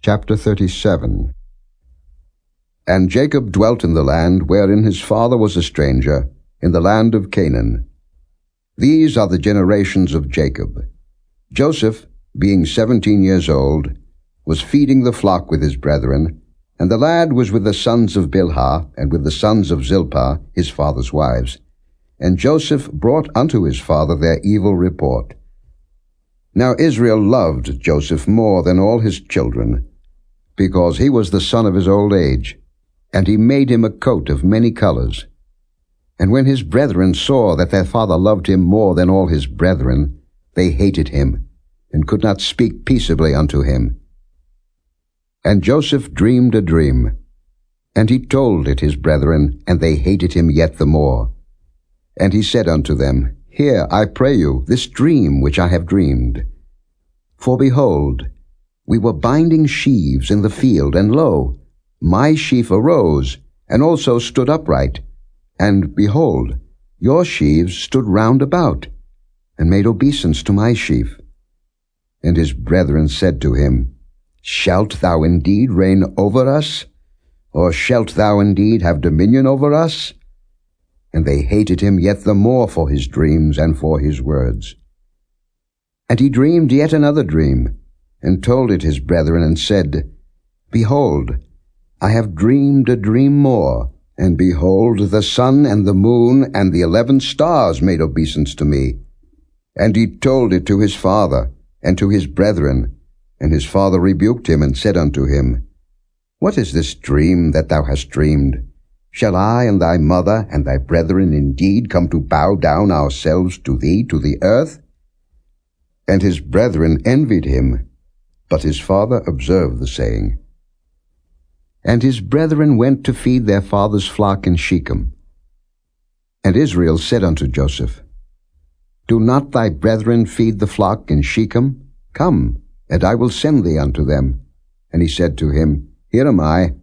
Chapter 37. And Jacob dwelt in the land wherein his father was a stranger, in the land of Canaan. These are the generations of Jacob. Joseph, being 17 years old, was feeding the flock with his brethren, and the lad was with the sons of Bilhah, and with the sons of Zilpah, his father's wives. And Joseph brought unto his father their evil report. Now Israel loved Joseph more than all his children, because he was the son of his old age, and he made him a coat of many colors. And when his brethren saw that their father loved him more than all his brethren, they hated him, and could not speak peaceably unto him. And Joseph dreamed a dream, and he told it his brethren, and they hated him yet the more. And he said unto them, Hear, I pray you, this dream which I have dreamed. For behold, we were binding sheaves in the field, and lo, my sheaf arose, and also stood upright. And behold, your sheaves stood round about, and made obeisance to my sheaf. And his brethren said to him, Shalt thou indeed reign over us? Or shalt thou indeed have dominion over us? And they hated him yet the more for his dreams and for his words. And he dreamed yet another dream, and told it his brethren, and said, Behold, I have dreamed a dream more, and behold, the sun and the moon and the 11 stars made obeisance to me. And he told it to his father and to his brethren, and his father rebuked him, and said unto him, What is this dream that thou hast dreamed? Shall I and thy mother and thy brethren indeed come to bow down ourselves to thee to the earth? And his brethren envied him, but his father observed the saying. And his brethren went to feed their father's flock in Shechem. And Israel said unto Joseph, Do not thy brethren feed the flock in Shechem? Come, and I will send thee unto them. And he said to him, Here am I.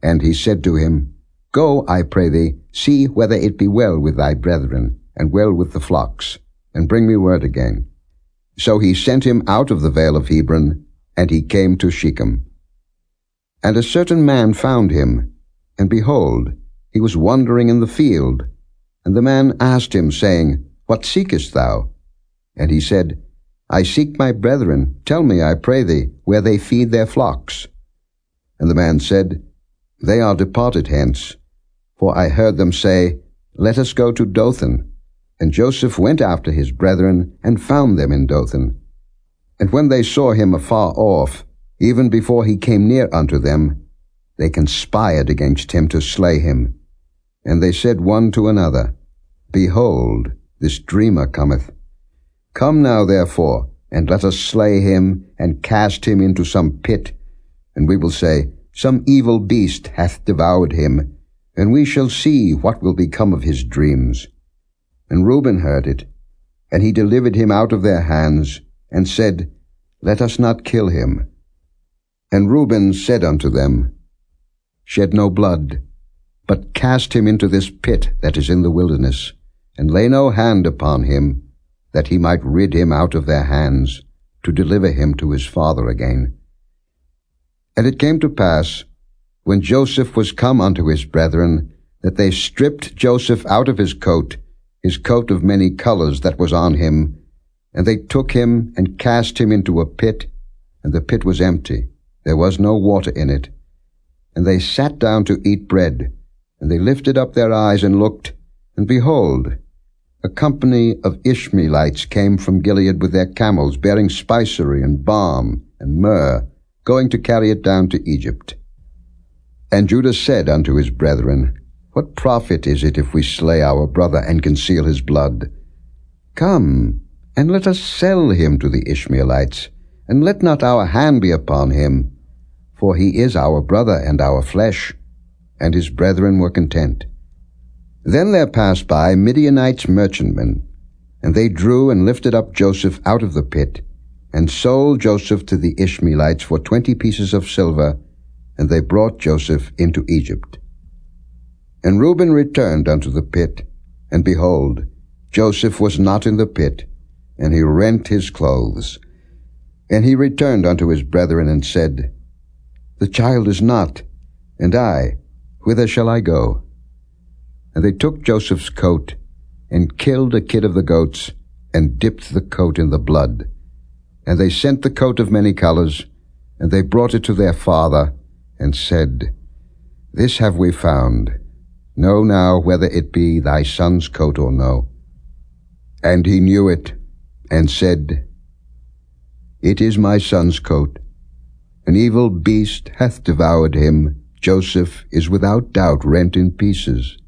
And he said to him, Go, I pray thee, see whether it be well with thy brethren, and well with the flocks, and bring me word again. So he sent him out of the vale of Hebron, and he came to Shechem. And a certain man found him, and behold, he was wandering in the field. And the man asked him, saying, What seekest thou? And he said, I seek my brethren. Tell me, I pray thee, where they feed their flocks. And the man said, They are departed hence, for I heard them say, Let us go to Dothan. And Joseph went after his brethren, and found them in Dothan. And when they saw him afar off, even before he came near unto them, they conspired against him to slay him. And they said one to another, Behold, this dreamer cometh. Come now, therefore, and let us slay him, and cast him into some pit. And we will say, Some evil beast hath devoured him, and we shall see what will become of his dreams. And Reuben heard it, and he delivered him out of their hands, and said, Let us not kill him. And Reuben said unto them, Shed no blood, but cast him into this pit that is in the wilderness, and lay no hand upon him, that he might rid him out of their hands, to deliver him to his father again. And it came to pass, when Joseph was come unto his brethren, that they stripped Joseph out of his coat of many colors that was on him, and they took him and cast him into a pit, and the pit was empty, there was no water in it. And they sat down to eat bread, and they lifted up their eyes and looked, and behold, a company of Ishmaelites came from Gilead with their camels, bearing spicery and balm and myrrh, going to carry it down to Egypt. And Judah said unto his brethren, What profit is it if we slay our brother and conceal his blood? Come, and let us sell him to the Ishmaelites, and let not our hand be upon him, for he is our brother and our flesh. And his brethren were content. Then there passed by Midianites merchantmen, and they drew and lifted up Joseph out of the pit, and sold Joseph to the Ishmaelites for 20 pieces of silver, and they brought Joseph into Egypt. And Reuben returned unto the pit, and behold, Joseph was not in the pit, and he rent his clothes. And he returned unto his brethren, and said, The child is not, and I, whither shall I go? And they took Joseph's coat, and killed a kid of the goats, and dipped the coat in the blood. And they sent the coat of many colors, and they brought it to their father, and said, This have we found. Know now whether it be thy son's coat or no. And he knew it, and said, It is my son's coat. An evil beast hath devoured him. Joseph is without doubt rent in pieces.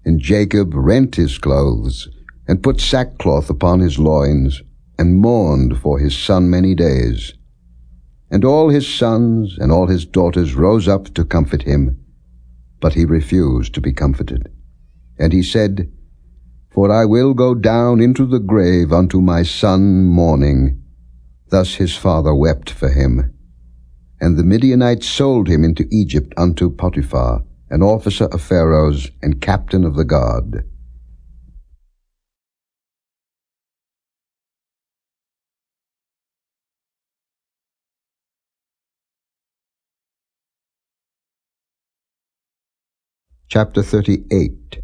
And Jacob rent his clothes, and put sackcloth upon his loins, and mourned for his son many days. And all his sons and all his daughters rose up to comfort him, but he refused to be comforted. And he said, For I will go down into the grave unto my son mourning. Thus his father wept for him. And the Midianites sold him into Egypt unto Potiphar, an officer of Pharaoh's and captain of the guard. Chapter 38.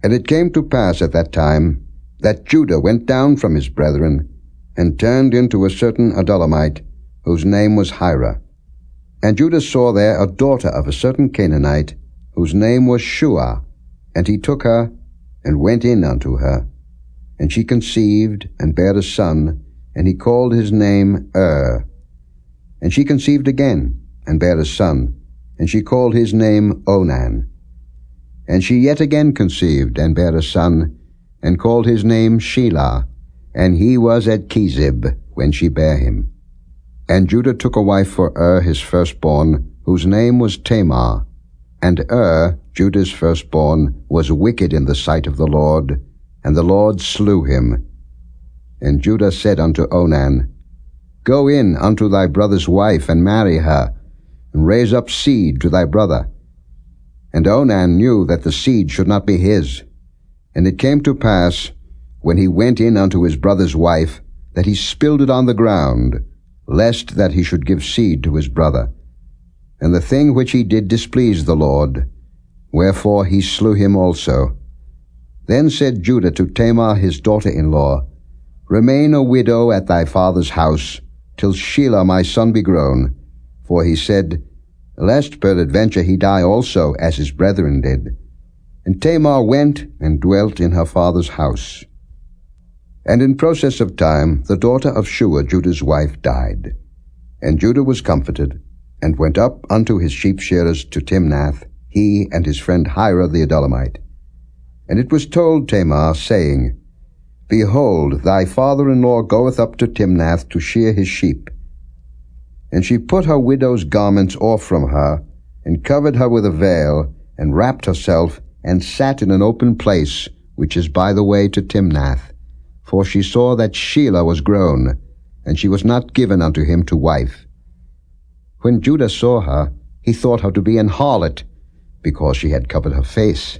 And it came to pass at that time that Judah went down from his brethren, and turned into a certain Adullamite, whose name was Hira. And Judah saw there a daughter of a certain Canaanite, whose name was Shua. And he took her, and went in unto her. And she conceived, and bare a son, and he called his name And she conceived again, and bare a son, and she called his name Onan. And she yet again conceived, and bare a son, and called his name Shelah. And he was at Kezib when she bare him. And Judah took a wife for his firstborn, whose name was Tamar. And Judah's firstborn, was wicked in the sight of the Lord, and the Lord slew him. And Judah said unto Onan, Go in unto thy brother's wife, and marry her, and raise up seed to thy brother. And Onan knew that the seed should not be his. And it came to pass, when he went in unto his brother's wife, that he spilled it on the ground, lest that he should give seed to his brother. And the thing which he did displeased the Lord, wherefore he slew him also. Then said Judah to Tamar his daughter-in-law, Remain a widow at thy father's house, till Shelah my son be grown. For he said, Lest peradventure he die also, as his brethren did. And Tamar went and dwelt in her father's house. And in process of time the daughter of Shua, Judah's wife, died. And Judah was comforted, and went up unto his sheep-shearers to Timnath, he and his friend Hira the Adullamite. And it was told Tamar, saying, Behold, thy father-in-law goeth up to Timnath to shear his sheep. And she put her widow's garments off from her, and covered her with a veil, and wrapped herself, and sat in an open place, which is by the way to Timnath. For she saw that Shelah was grown, and she was not given unto him to wife. When Judah saw her, he thought her to be an harlot, because she had covered her face.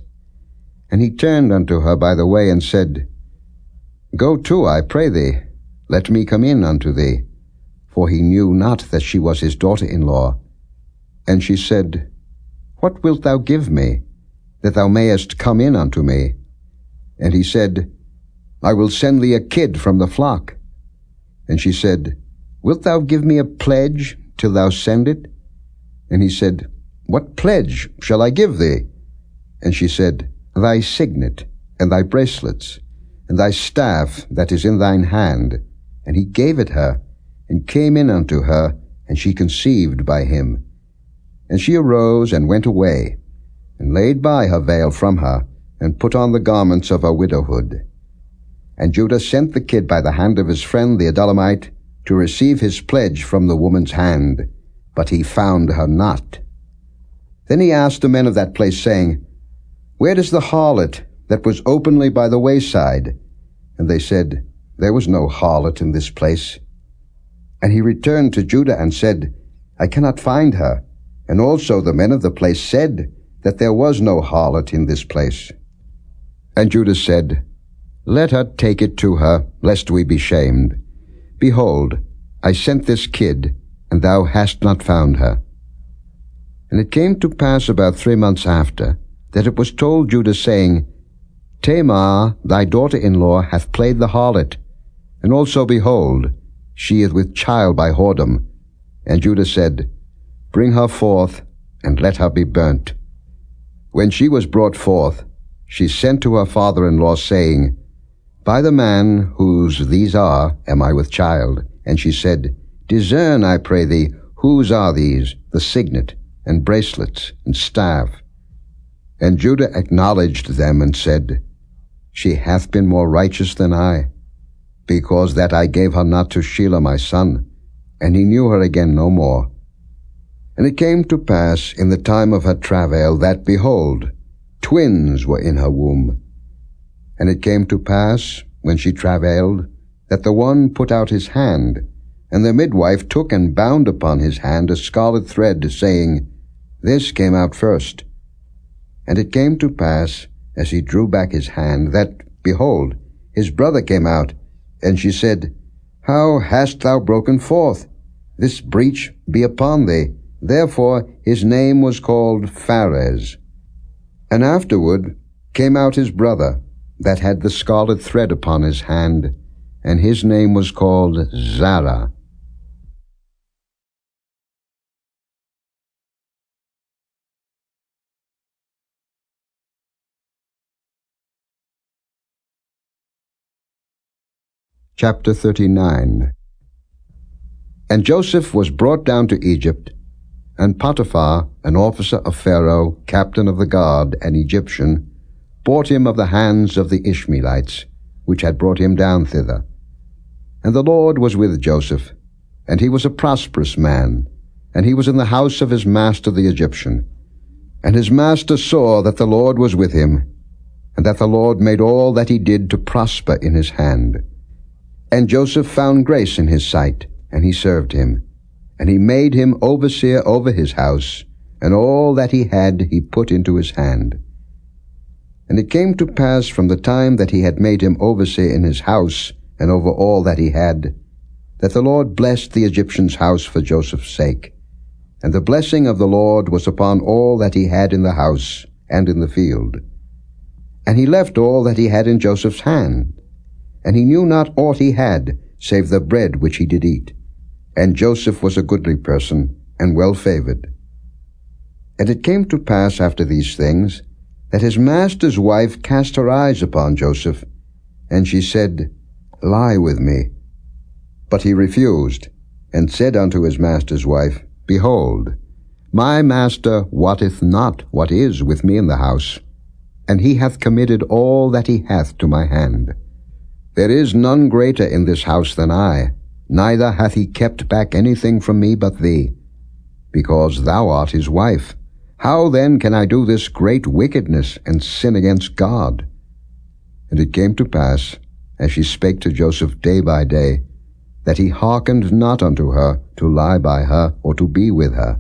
And he turned unto her by the way, and said, Go to, I pray thee, let me come in unto thee. For he knew not that she was his daughter-in-law. And she said, What wilt thou give me, that thou mayest come in unto me? And he said, I will send thee a kid from the flock. And she said, Wilt thou give me a pledge till thou send it? And he said, What pledge shall I give thee? And she said, Thy signet, and thy bracelets, and thy staff that is in thine hand. And he gave it her, and came in unto her, and she conceived by him. And she arose and went away, and laid by her veil from her, and put on the garments of her widowhood. And Judah sent the kid by the hand of his friend the Adullamite, to receive his pledge from the woman's hand, but he found her not. Then he asked the men of that place, saying, Where is the harlot that was openly by the wayside? And they said, There was no harlot in this place. And he returned to Judah and said, I cannot find her. And also the men of the place said that there was no harlot in this place. And Judah said, Let her take it to her, lest we be shamed. Behold, I sent this kid, and thou hast not found her. And it came to pass about 3 months after, that it was told Judah, saying, Tamar, thy daughter-in-law, hath played the harlot, and also, behold, she is with child by whoredom. And Judah said, Bring her forth, and let her be burnt. When she was brought forth, she sent to her father-in-law, saying, By the man whose these are am I with child. And she said, Discern, I pray thee, whose are these, the signet, and bracelets, and staff? And Judah acknowledged them, and said, She hath been more righteous than I, because that I gave her not to Shelah my son, and he knew her again no more. And it came to pass in the time of her travail that, behold, twins were in her womb. And it came to pass, when she travailed, that the one put out his hand, and the midwife took and bound upon his hand a scarlet thread, saying, This came out first. And it came to pass, as he drew back his hand, that, behold, his brother came out. And she said, How hast thou broken forth? This breach be upon thee. Therefore his name was called Pharez. And afterward came out his brother, that had the scarlet thread upon his hand, and his name was called Zara. Chapter 39. And Joseph was brought down to Egypt, and Potiphar, an officer of Pharaoh, captain of the guard, an Egyptian, bought him of the hands of the Ishmaelites, which had brought him down thither. And the Lord was with Joseph, and he was a prosperous man, and he was in the house of his master the Egyptian. And his master saw that the Lord was with him, and that the Lord made all that he did to prosper in his hand. And Joseph found grace in his sight, and he served him. And he made him overseer over his house, and all that he had he put into his hand. And it came to pass from the time that he had made him overseer in his house, and over all that he had, that the Lord blessed the Egyptian's house for Joseph's sake. And the blessing of the Lord was upon all that he had in the house and in the field. And he left all that he had in Joseph's hand, and he knew not aught he had, save the bread which he did eat. And Joseph was a goodly person, and well-favored. And it came to pass after these things, that his master's wife cast her eyes upon Joseph, and she said, Lie with me. But he refused, and said unto his master's wife, Behold, my master wotteth not what is with me in the house, and he hath committed all that he hath to my hand. There is none greater in this house than I, neither hath he kept back anything from me but thee, because thou art his wife. How then can I do this great wickedness and sin against God? And it came to pass, as she spake to Joseph day by day, that he hearkened not unto her to lie by her or to be with her.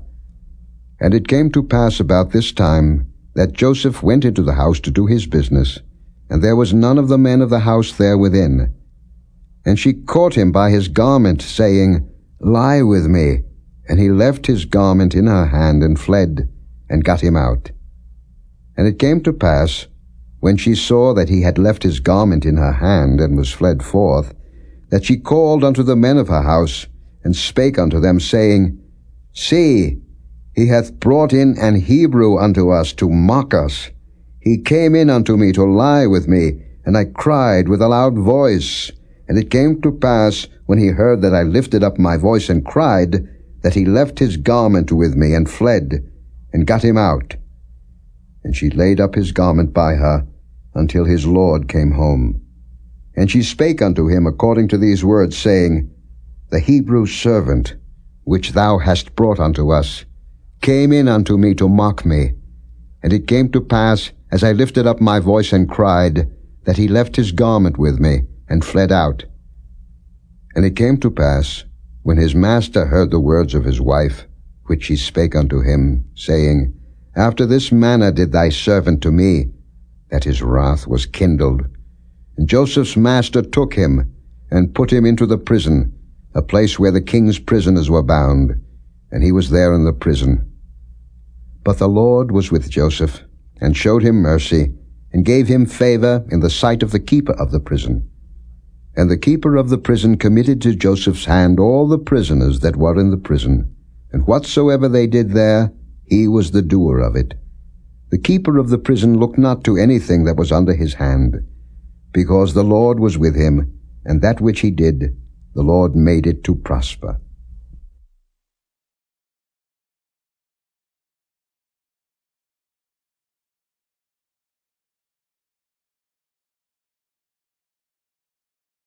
And it came to pass about this time that Joseph went into the house to do his business, and there was none of the men of the house there within. And she caught him by his garment, saying, Lie with me. And he left his garment in her hand, and fled, and got him out. And it came to pass, when she saw that he had left his garment in her hand, and was fled forth, that she called unto the men of her house, and spake unto them, saying, See, he hath brought in an Hebrew unto us to mock us. He came in unto me to lie with me, and I cried with a loud voice. And it came to pass, when he heard that I lifted up my voice and cried, that he left his garment with me, and fled, and got him out. And she laid up his garment by her, until his lord came home. And she spake unto him according to these words, saying, The Hebrew servant, which thou hast brought unto us, came in unto me to mock me. And it came to pass, as I lifted up my voice and cried, that he left his garment with me, and fled out. And it came to pass, when his master heard the words of his wife, which she spake unto him, saying, After this manner did thy servant to me, that his wrath was kindled. And Joseph's master took him, and put him into the prison, a place where the king's prisoners were bound, and he was there in the prison. But the Lord was with Joseph, and showed him mercy, and gave him favor in the sight of the keeper of the prison. And the keeper of the prison committed to Joseph's hand all the prisoners that were in the prison, and whatsoever they did there, he was the doer of it. The keeper of the prison looked not to anything that was under his hand, because the Lord was with him, and that which he did, the Lord made it to prosper.